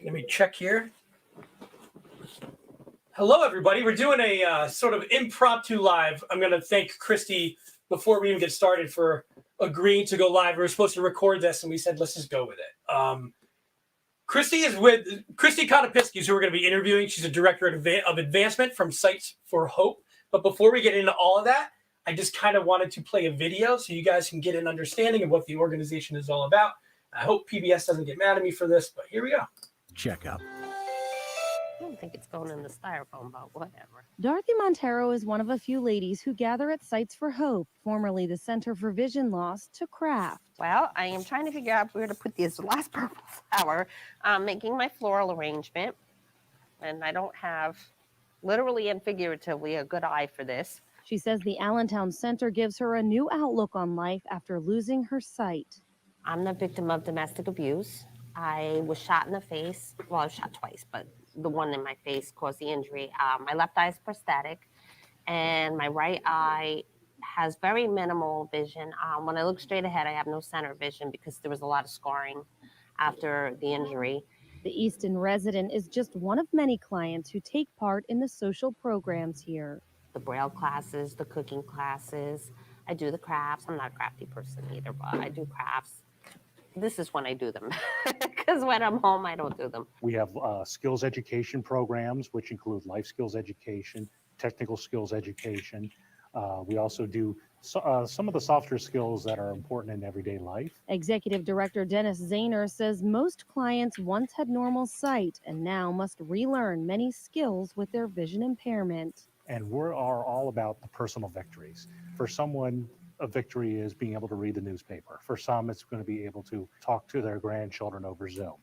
Let me check here. Hello, everybody. We're doing a sort of impromptu live. I'm going to thank Christe before we even get started for agreeing to go live. We were supposed to record this, and we said, let's just go with it. Christe is with Christe Konopitski, who we're going to be interviewing. She's a director of advancement from Sites for Hope. But before we get into all of that, I just kind of wanted to play a video so you guys can get an understanding of what the organization is all about. I hope PBS doesn't get mad at me for this, but here we go. Checkup. I don't think it's going in the styrofoam, but whatever. Dorothy Montero is one of a few ladies who gather at Sites for Hope, formerly the Center for Vision Loss, to craft. Well, I am trying to figure out where to put this last purple flower. I'm making my floral arrangement, and I don't have, literally and figuratively, a good eye for this. She says the Allentown Center gives her a new outlook on life after losing her sight. I'm the victim of domestic abuse. I was shot in the face. Well, I was shot twice, but the one in my face caused the injury. My left eye is prosthetic, and my right eye has very minimal vision. When I look straight ahead, I have no center vision because there was a lot of scarring after the injury. The Easton resident is just one of many clients who take part in the social programs here. The Braille classes, the cooking classes. I do the crafts. I'm not a crafty person either, but I do crafts. This is when I do them, because when I'm home, I don't do them. We have skills education programs, which include life skills education, technical skills education. We also do some of the softer skills that are important in everyday life. Executive Director Dennis Zahner says most clients once had normal sight and now must relearn many skills with their vision impairment. And we are all about the personal victories. For someone, a victory is being able to read the newspaper. For some, it's going to be able to talk to their grandchildren over Zoom.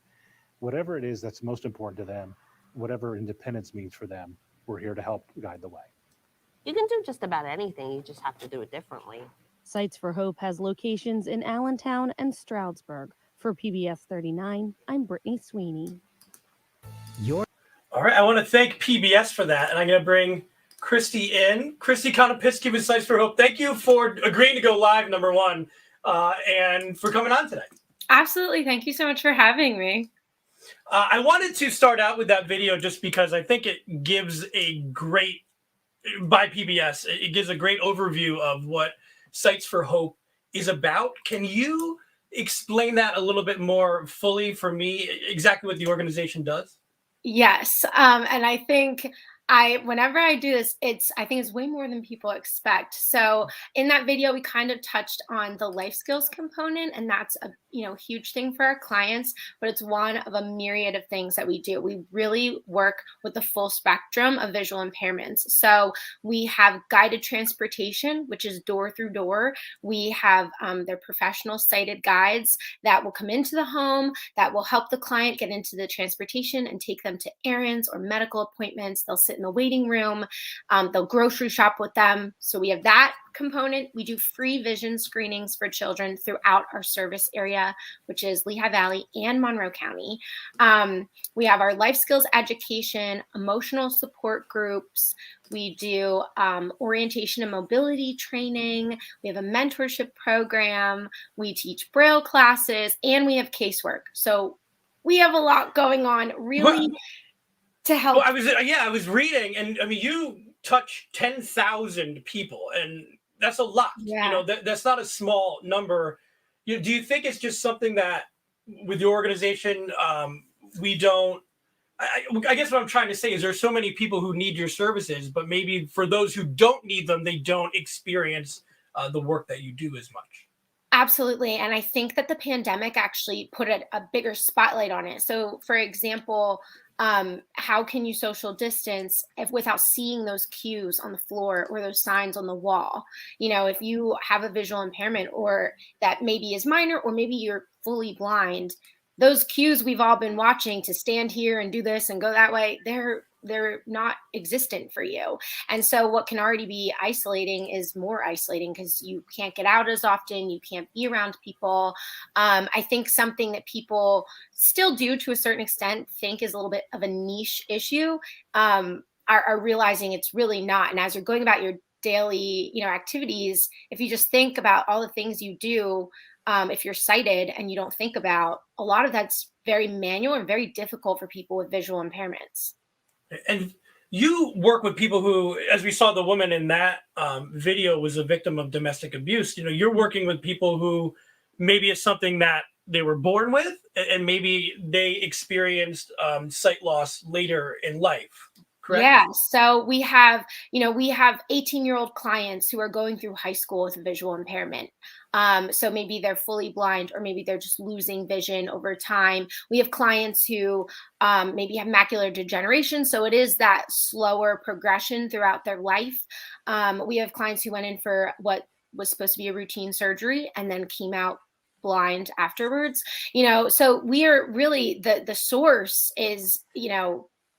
Whatever it is that's most important to them, whatever independence means for them, we're here to help guide the way. You can do just about anything. You just have to do it differently. Sites for Hope has locations in Allentown and Stroudsburg. For PBS 39, I'm Brittany Sweeney. All right, I want to thank PBS for that, and I'm going to bring Christe in. Christe Konopitski with Sites for Hope. Thank you for agreeing to go live, number one, and for coming on today. Absolutely. Thank you so much for having me. I wanted to start out with that video just because I think it gives a great, by PBS, it gives a great overview of what Sites for Hope is about. Can you explain that a little bit more fully for me, exactly what the organization does? Yes. And I think whenever I do this, I think it's way more than people expect. So in that video, we kind of touched on the life skills component, and that's a huge thing for our clients, but it's one of a myriad of things that we do. We really work with the full spectrum of visual impairments. So we have guided transportation, which is door through door. We have their professional sighted guides that will come into the home, that will help the client get into the transportation and take them to errands or medical appointments. They'll sit in the waiting room. They'll grocery shop with them. So we have that component. We do free vision screenings for children throughout our service area, which is Lehigh Valley and Monroe County. We have our life skills education, emotional support groups. We do orientation and mobility training. We have a mentorship program. We teach Braille classes, and we have casework. So we have a lot going on, really, to help. Well, I was reading, and I mean, you touch 10,000 people, and that's a lot. Yeah. That's not a small number. Do you think it's just something that with your organization, we don't, I guess what I'm trying to say is there's so many people who need your services, but maybe for those who don't need them, they don't experience the work that you do as much. Absolutely. And I think that the pandemic actually put a bigger spotlight on it. So for example, how can you social distance without seeing those cues on the floor or those signs on the wall? If you have a visual impairment or that maybe is minor, or maybe you're fully blind, those cues we've all been watching to stand here and do this and go that way, they're not existent for you. And so what can already be isolating is more isolating because you can't get out as often. You can't be around people. I think something that people still do to a certain extent think is a little bit of a niche issue, are realizing it's really not. And as you're going about your daily, activities, if you just think about all the things you do, if you're sighted and you don't think about, a lot of that's very manual and very difficult for people with visual impairments. And you work with people who, as we saw, the woman in that video was a victim of domestic abuse. You're working with people who maybe it's something that they were born with, and maybe they experienced sight loss later in life. Correct? Yeah. So we have 18-year-old clients who are going through high school with a visual impairment. So maybe they're fully blind, or maybe they're just losing vision over time. We have clients who maybe have macular degeneration. So it is that slower progression throughout their life. We have clients who went in for what was supposed to be a routine surgery and then came out blind afterwards. So we are really, the source is,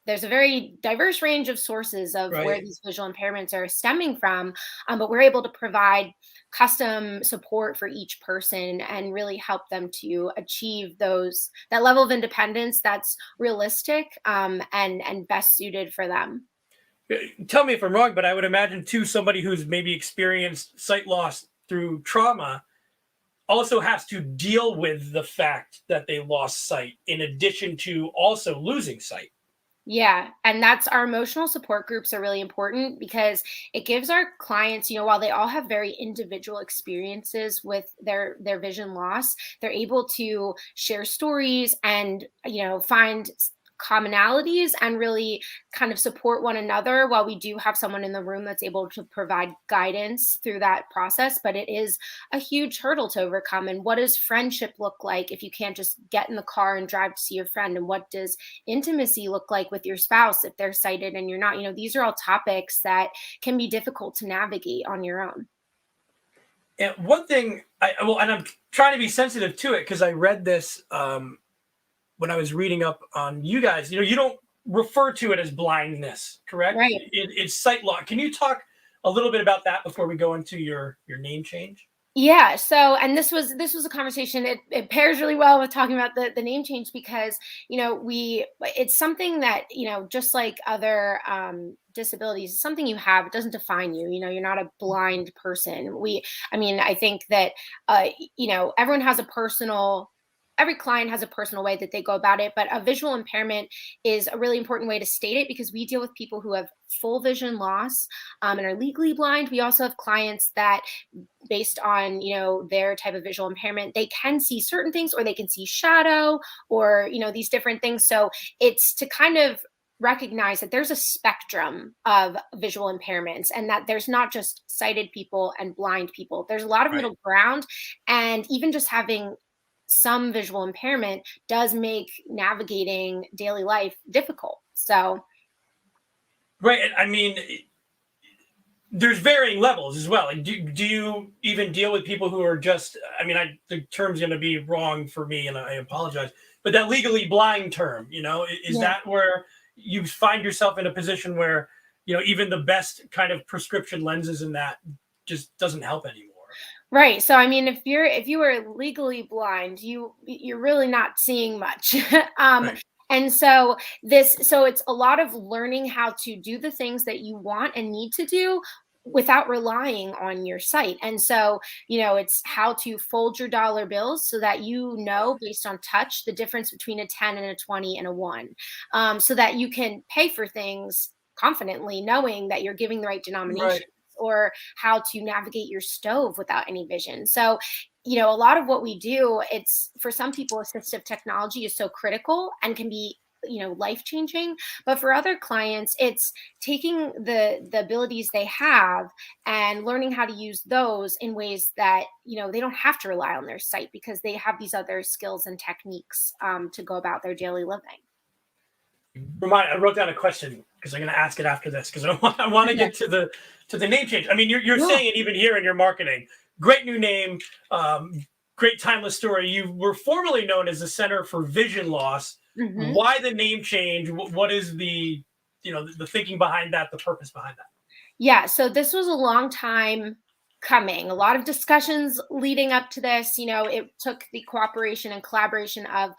there's a very diverse range of sources of where Right. these visual impairments are stemming from, but we're able to provide custom support for each person and really help them to achieve that level of independence that's realistic, and best suited for them. Tell me if I'm wrong, but I would imagine too, somebody who's maybe experienced sight loss through trauma also has to deal with the fact that they lost sight in addition to also losing sight. Yeah, and that's our emotional support groups are really important because it gives our clients, while they all have very individual experiences with their vision loss, they're able to share stories and, find commonalities and really kind of support one another, while we do have someone in the room that's able to provide guidance through that process. But it is a huge hurdle to overcome. And what does friendship look like if you can't just get in the car and drive to see your friend? And what does intimacy look like with your spouse if they're sighted and you're not? These are all topics that can be difficult to navigate on your own. And one thing, and I'm trying to be sensitive to it because I read this when I was reading up on you guys. You don't refer to it as blindness, correct? Right. It's sight loss. Can you talk a little bit about that before we go into your name change? Yeah. So, and this was a conversation. It pairs really well with talking about the name change because it's something that, just like other disabilities, it's something you have. It doesn't define you. You're not a blind person. I think that everyone has every client has a personal way that they go about it, but a visual impairment is a really important way to state it because we deal with people who have full vision loss, and are legally blind. We also have clients that, based on their type of visual impairment, they can see certain things, or they can see shadow, or these different things. So it's to kind of recognize that there's a spectrum of visual impairments, and that there's not just sighted people and blind people. There's a lot of Right. middle ground, and even just having some visual impairment does make navigating daily life difficult. So Right. I mean, there's varying levels as well. Like, do you even deal with people who are just, the term's going to be wrong for me and I apologize, but that legally blind term, is Yeah. that where you find yourself in a position where, even the best kind of prescription lenses in that just doesn't help anymore? Right. So if you were legally blind, you're really not seeing much. Right. And so it's a lot of learning how to do the things that you want and need to do without relying on your sight. And so, it's how to fold your dollar bills so that based on touch, the difference between a 10 and a 20 and a 1, so that you can pay for things confidently, knowing that you're giving the right denomination, Right. or how to navigate your stove without any vision. So, a lot of what we do, it's for some people, assistive technology is so critical and can be, life changing. But for other clients, it's taking the abilities they have and learning how to use those in ways that, they don't have to rely on their sight because they have these other skills and techniques to go about their daily living. I wrote down a question because I'm going to ask it after this because I want to get to the name change. I mean, you're Yeah. saying it even here in your marketing. Great new name, great timeless story. You were formerly known as the Center for Vision Loss. Mhm. Why the name change? What is the the thinking behind that? The purpose behind that? Yeah, so this was a long time coming. A lot of discussions leading up to this. It took the cooperation and collaboration of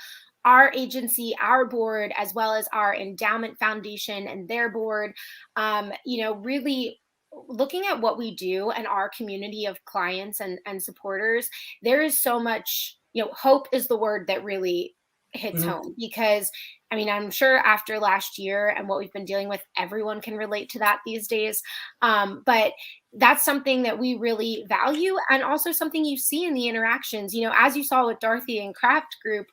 our agency, our board, as well as our endowment foundation and their board. Really looking at what we do and our community of clients and supporters, there is so much, hope is the word that really hits Mhm. home, because I mean, I'm sure after last year and what we've been dealing with, everyone can relate to that these days. But that's something that we really value, and also something you see in the interactions, as you saw with Dorothy and Craft Group.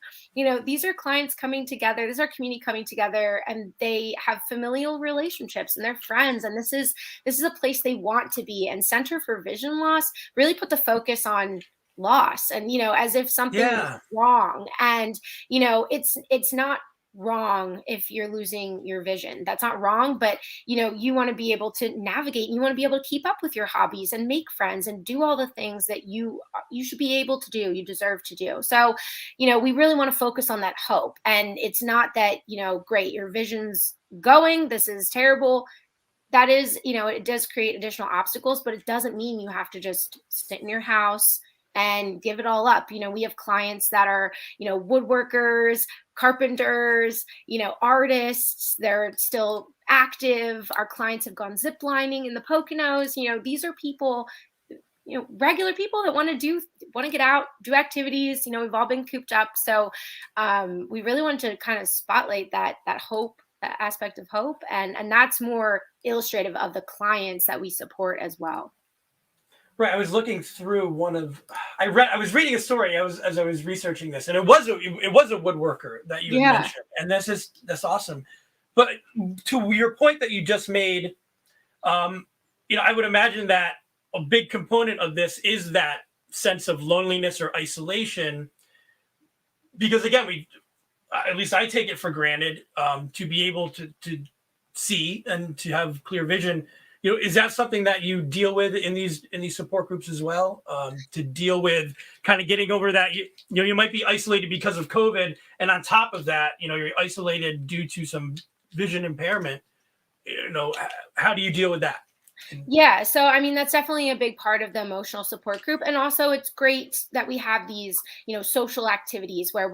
These are clients coming together, this is our community coming together, and they have familial relationships and they're friends, and this is a place they want to be. And Center for Vision Loss really put the focus on loss, and as if something was Yeah. wrong. And it's not wrong if you're losing your vision. That's not wrong, but you want to be able to navigate, you want to be able to keep up with your hobbies and make friends and do all the things that you should be able to do, you deserve to do. So we really want to focus on that hope. And it's not that, great, your vision's going, this is terrible. That is, it does create additional obstacles, but it doesn't mean you have to just sit in your house and give it all up. We have clients that are, woodworkers, carpenters, artists. They're still active. Our clients have gone zip lining in the Poconos. These are people, regular people that want to get out, do activities. We've all been cooped up. So we really wanted to kind of spotlight that hope, that aspect of hope. And that's more illustrative of the clients that we support as well. Right. I was looking through I was reading a story as I was researching this, and it was a woodworker that you had Yeah. mentioned. And that's awesome. But to your point that you just made, I would imagine that a big component of this is that sense of loneliness or isolation, because again, at least I take it for granted, to be able to see and to have clear vision. Is that something that you deal with in these support groups as well? To deal with kind of getting over that, you might be isolated because of COVID, and on top of that, you're isolated due to some vision impairment. How do you deal with that? Yeah, so I mean, that's definitely a big part of the emotional support group. And also it's great that we have these, social activities where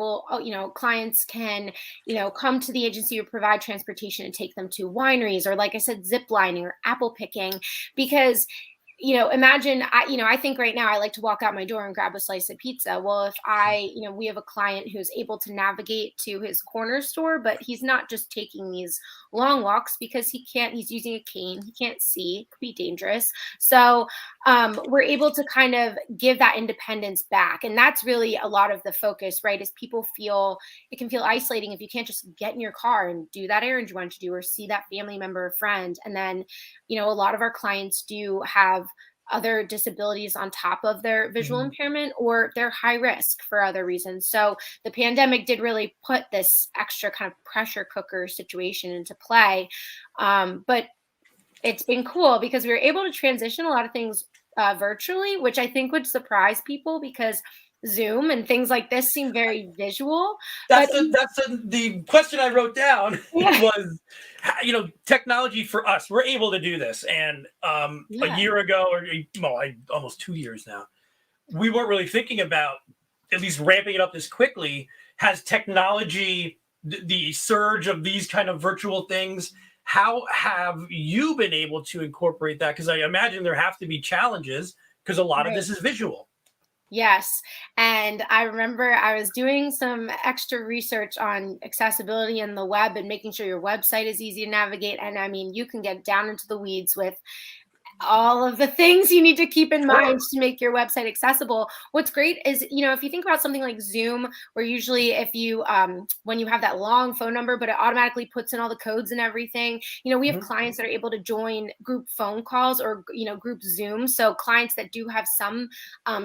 clients can, come to the agency or provide transportation and take them to wineries, or like I said, zip lining or apple picking. Because imagine, I think right now I like to walk out my door and grab a slice of pizza. Well, if we have a client who's able to navigate to his corner store, but he's not just taking these long walks because he's using a cane, he can't see, it could be dangerous. So we're able to kind of give that independence back. And that's really a lot of the focus, right? Is it can feel isolating if you can't just get in your car and do that errand you want to do, or see that family member or friend. And then, a lot of our clients do have other disabilities on top of their visual Mhm. impairment, or they're high risk for other reasons. So the pandemic did really put this extra kind of pressure cooker situation into play. But it's been cool because we were able to transition a lot of things virtually, which I think would surprise people, because Zoom and things like this seem very visual. But The question I wrote down yeah, was, technology for us. We're able to do this, and a yeah. year ago, almost 2 years now, we weren't really thinking about at least ramping it up this quickly. Has technology, the surge of these kind of virtual things, how have you been able to incorporate that? Because I imagine there have to be challenges, because a lot of Right. this is visual. Yes. And I remember I was doing some extra research on accessibility in the web and making sure your website is easy to navigate. And I mean, you can get down into the weeds with all of the things you need to keep in mind Sure. to make your website accessible. What's great is, if you think about something like Zoom, where usually if you, when you have that long phone number, but it automatically puts in all the codes and everything, we have Mhm. clients that are able to join group phone calls, or, group Zoom. So clients that do have some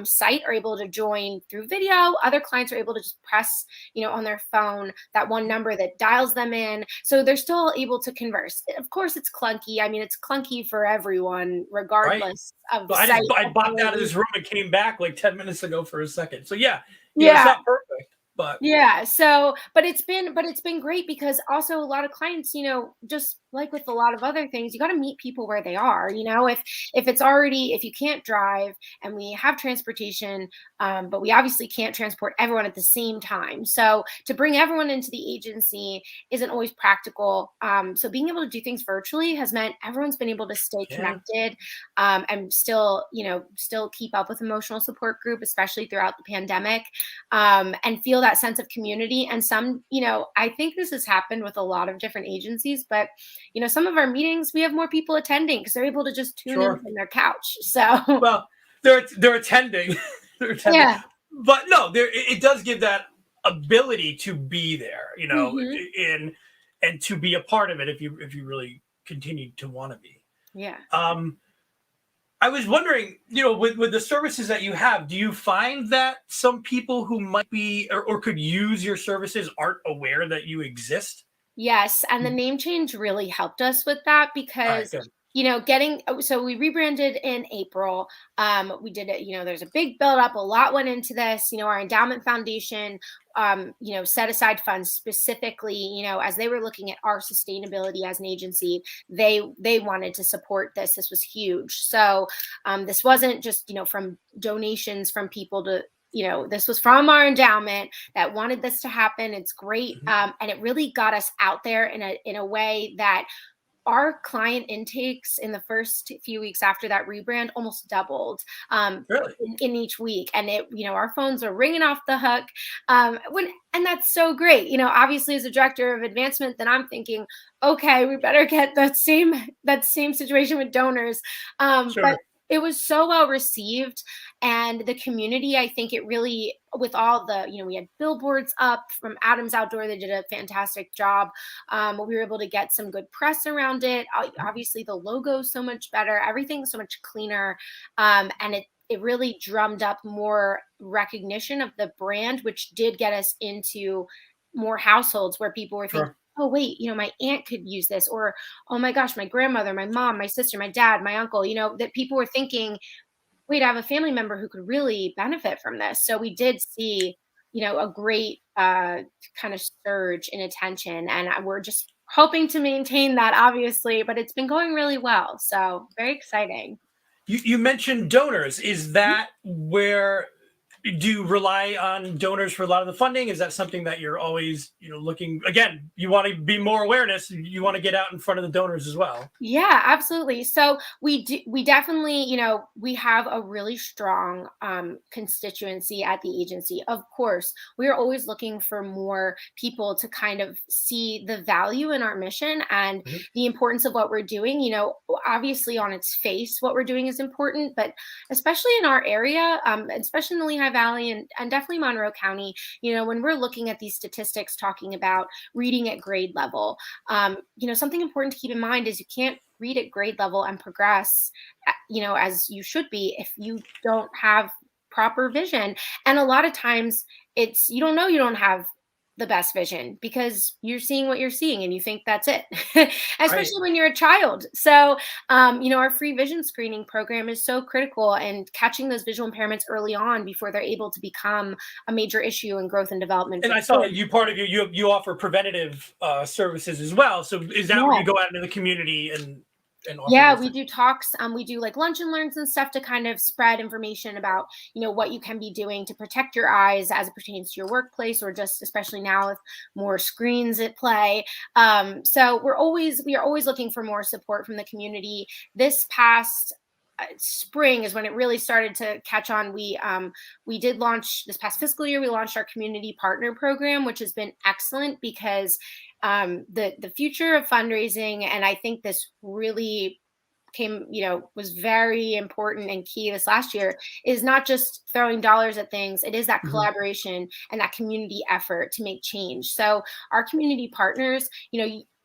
site are able to join through video. Other clients are able to just press, on their phone, that one number that dials them in. So they're still able to converse. Of course, it's clunky. I mean, it's clunky for everyone, Right. regardless of So site I bopped out of ability. this room and came back like 10 minutes ago for a second. So yeah, it's Yeah. not perfect, but Yeah. So, but it's been great, because also a lot of clients, just like with a lot of other things, you got to meet people where they are. If you can't drive and we have transportation, but we obviously can't transport everyone at the same time. So to bring everyone into the agency isn't always practical. So being able to do things virtually has meant everyone's been able to stay Yeah. connected, and still, still keep up with emotional support group, especially throughout the pandemic, and feel that sense of community. And some, I think this has happened with a lot of different agencies, but some of our meetings, we have more people attending because they're able to just tune in Sure. from their couch. So Well, they're attending, they're attending, yeah. but no, it does give that ability to be there, Hmm. and to be a part of it if you really continue to want to be. Yeah. I was wondering, with the services that you have, do you find that some people who might be or could use your services aren't aware that you exist? Yes, and the name change really helped us with that All right, because, good. so we rebranded in April. We did it, there's a big build up, a lot went into this. Our endowment foundation, set aside funds specifically, as they were looking at our sustainability as an agency, they wanted to support this. This was huge. So this wasn't just, from donations from people to, this was from our endowment that wanted this to happen. It's great. Mhm. And it really got us out there in a way that our client intakes in the first few weeks after that rebrand almost doubled, Really? in each week. And our phones are ringing off the hook. And that's so great. Obviously as a director of advancement, then I'm thinking, okay, we better get that same situation with donors. But Sure. it was so well received, and the community, I think it really, with all the, we had billboards up from Adams Outdoor. They did a fantastic job. We were able to get some good press around it. Obviously the logo's so much better. Everything's so much cleaner. And it really drummed up more recognition of the brand, which did get us into more households where people were thinking, Sure. oh wait, my aunt could use this, or oh my gosh, my grandmother, my mom, my sister, my dad, my uncle, that people were thinking, wait, I have a family member who could really benefit from this. So we did see, a great kind of surge in attention, and we're just hoping to maintain that, obviously, but it's been going really well. So very exciting. You mentioned donors. Is that where do you rely on donors for a lot of the funding? Is that something that you're always, looking again? You want to be more awareness. You want to get out in front of the donors as well. Yeah, absolutely. So we definitely, we have a really strong constituency at the agency. Of course, we are always looking for more people to kind of see the value in our mission and Mhm. the importance of what we're doing. Obviously on its face, what we're doing is important, but especially in our area, especially in the Lehigh Valley and definitely Monroe County, when we're looking at these statistics talking about reading at grade level, something important to keep in mind is you can't read at grade level and progress, as you should be if you don't have proper vision. And a lot of times it's, you don't know you don't have the best vision because you're seeing what you're seeing and you think that's it, Right. especially when you're a child. So, our free vision screening program is so critical, and catching those visual impairments early on before they're able to become a major issue in growth and development And for I saw kids. you part of you offer preventative services as well. So is that where Yeah. you go out into the community and offer Yeah, those we things? do talks. We do like lunch and learns and stuff to kind of spread information about, what you can be doing to protect your eyes as it pertains to your workplace, or just especially now with more screens at play. So we are always looking for more support from the community. This past spring is when it really started to catch on. We did launch this past fiscal year. We launched our community partner program, which has been excellent because the future of fundraising, and I think this really was very important and key this last year, is not just throwing dollars at things. It is that Mhm. collaboration and that community effort to make change. So our community partners,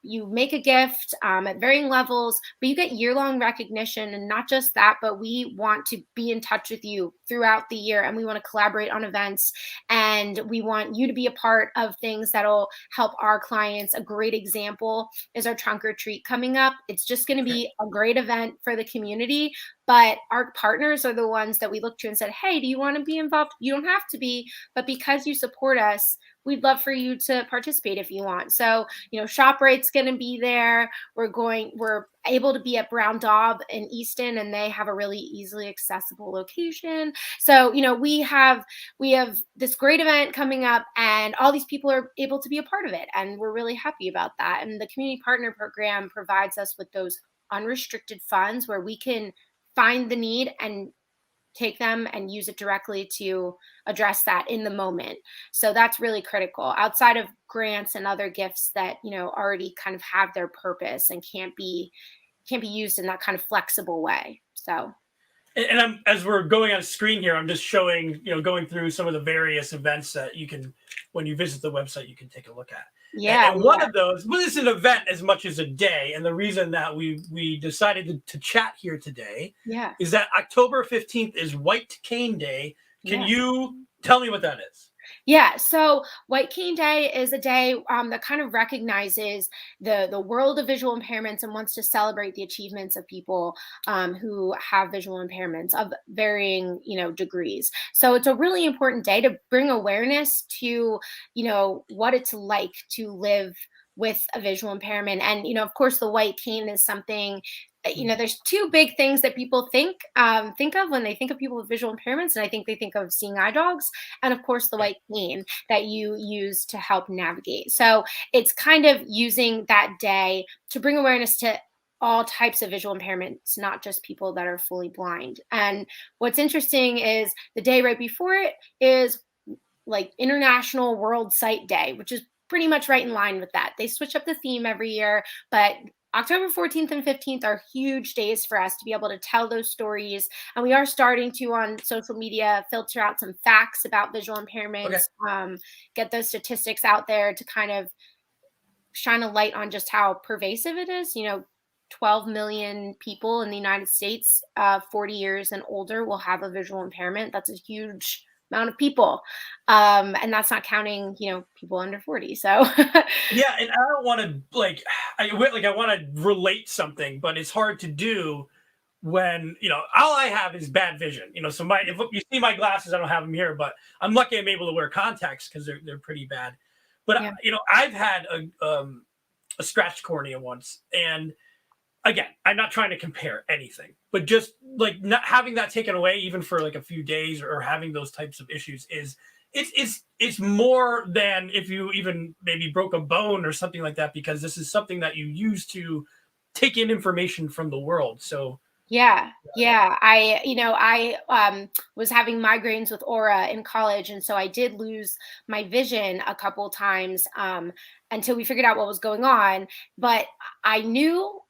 you make a gift at varying levels, but you get year-long recognition. And not just that, but we want to be in touch with you throughout the year, and we want to collaborate on events, and we want you to be a part of things that'll help our clients. A great example is our trunk or treat coming up. It's just going to Okay. be a great event for the community, but our partners are the ones that we look to and said, hey, do you want to be involved? You don't have to be, but because you support us, we'd love for you to participate if you want. So, ShopRite's going to be there. We're able to be at Brown Daub in Easton, and they have a really easily accessible location. So, we have this great event coming up, and all these people are able to be a part of it, and we're really happy about that. And the community partner program provides us with those unrestricted funds where we can find the need and take them and use it directly to address that in the moment. So that's really critical outside of grants and other gifts that, already kind of have their purpose and can't be used in that kind of flexible way. So. And I'm, as we're going on a screen here, I'm just showing, going through some of the various events that you can, when you visit the website, you can take a look at. Yeah. And one of those, well, this is an event as much as a day. And the reason that we decided to chat here today is that October 15th is White Cane Day. Can you tell me what that is? Yeah, so White Cane Day is a day that kind of recognizes the world of visual impairments and wants to celebrate the achievements of people who have visual impairments of varying, degrees. So it's a really important day to bring awareness to, what it's like to live with a visual impairment. And, of course, the white cane is something, there's two big things that people think of when they think of people with visual impairments. And I think they think of seeing eye dogs and, of course, the white cane that you use to help navigate. So it's kind of using that day to bring awareness to all types of visual impairments, not just people that are fully blind. And what's interesting is the day right before it is like International World Sight Day, which is pretty much right in line with that. They switch up the theme every year, but October 14th and 15th are huge days for us to be able to tell those stories. And we are starting to, on social media, filter out some facts about visual impairments, get those statistics out there to kind of shine a light on just how pervasive it is. 12 million people in the United States, 40 years and older, will have a visual impairment. That's a huge amount of people, and that's not counting people under 40. So yeah, and I don't want to I want to relate something, but it's hard to do when all I have is bad vision. So if you see my glasses, I don't have them here, but I'm lucky I'm able to wear contacts because they're pretty bad. But I've had a scratched cornea once, and again, I'm not trying to compare anything, but just not having that taken away, even for a few days, or having those types of issues it's more than if you even maybe broke a bone or something like that, because this is something that you use to take in information from the world. So yeah. I was having migraines with aura in college, and so I did lose my vision a couple times until we figured out what was going on. But I knew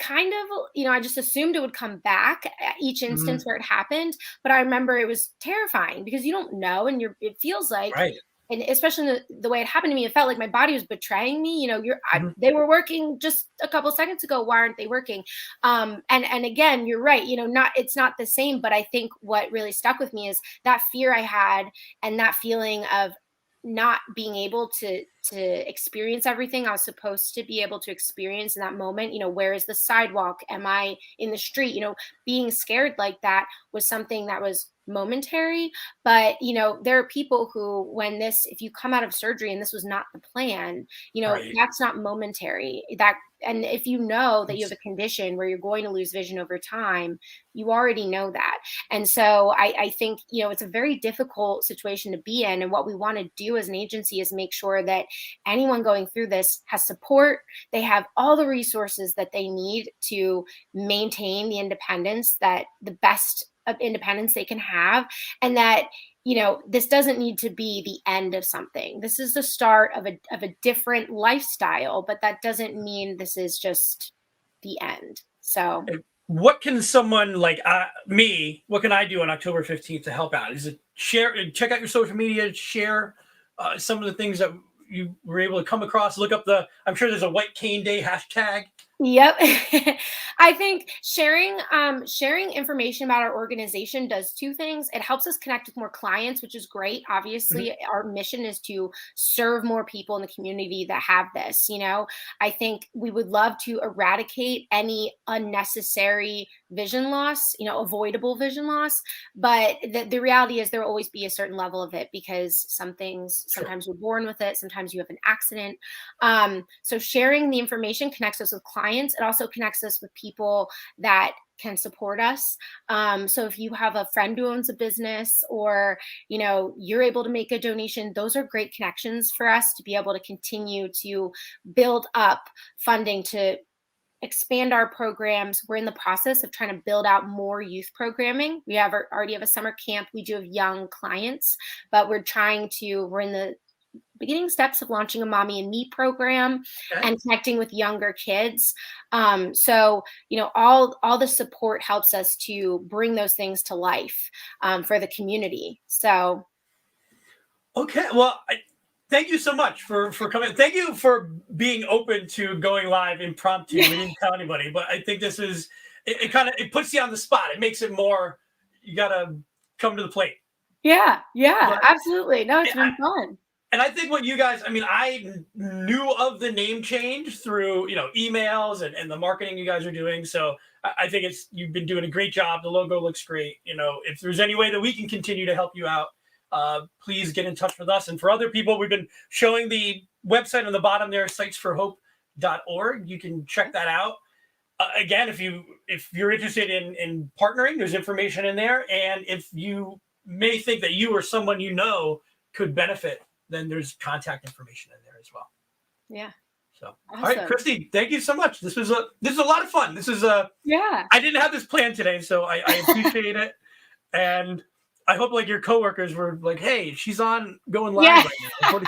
kind of, I just assumed it would come back at each instance where it happened. But I remember it was terrifying because you don't know, and it feels like, and especially the way it happened to me, it felt like my body was betraying me. They were working just a couple seconds ago. Why aren't they working? And again, you're right. It's not the same. But I think what really stuck with me is that fear I had, and that feeling of not being able to experience everything I was supposed to be able to experience in that moment. Where is the sidewalk? Am I in the street? Being scared like that was something that was momentary. But there are people who, if you come out of surgery and this was not the plan, that's not momentary. And if you know that you have a condition where you're going to lose vision over time, you already know that. And so I think, it's a very difficult situation to be in. And what we want to do as an agency is make sure that anyone going through this has support. They have all the resources that they need to maintain the independence, that the best of independence they can have, and that this doesn't need to be the end of something. This is the start of a different lifestyle, but that doesn't mean this is just the end. So what can someone like me, what can I do on October 15th to help out? Is it check out your social media, share some of the things that you were able to come across, look up I'm sure there's a White Cane Day hashtag. Yep. I think sharing information about our organization does two things. It helps us connect with more clients, which is great. Obviously, our mission is to serve more people in the community that have this. I think we would love to eradicate any unnecessary vision loss, avoidable vision loss. But the reality is there will always be a certain level of it, because some things, sometimes you're born with it, sometimes you have an accident. So sharing the information connects us with clients clients, it also connects us with people that can support us. So if you have a friend who owns a business, or you're able to make a donation, those are great connections for us to be able to continue to build up funding to expand our programs. We're in the process of trying to build out more youth programming. We already have a summer camp. We do have young clients, but we're in the beginning steps of launching a Mommy and Me program and connecting with younger kids. So all the support helps us to bring those things to life for the community. So Okay, well, thank you so much for coming. Thank you for being open to going live impromptu. We didn't tell anybody, but I think this is it puts you on the spot. It makes it more, you gotta come to the plate. Yeah, But absolutely. No, it's been fun. And I think what you guys, I knew of the name change through, emails and the marketing you guys are doing. So I think you've been doing a great job. The logo looks great. If there's any way that we can continue to help you out, please get in touch with us. And for other people, we've been showing the website on the bottom there, sitesforhope.org. You can check that out. Again, if you're interested in partnering, there's information in there. And if you may think that you or someone could benefit, then there's contact information in there as well. Yeah. So, awesome. All right, Christe, thank you so much. This was a lot of fun. This is I didn't have this plan today, so I appreciate it. And I hope your coworkers were like, hey, she's on going live right now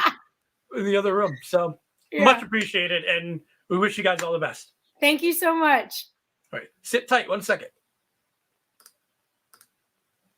in the other room. So much appreciated. And we wish you guys all the best. Thank you so much. All right. Sit tight 1 second.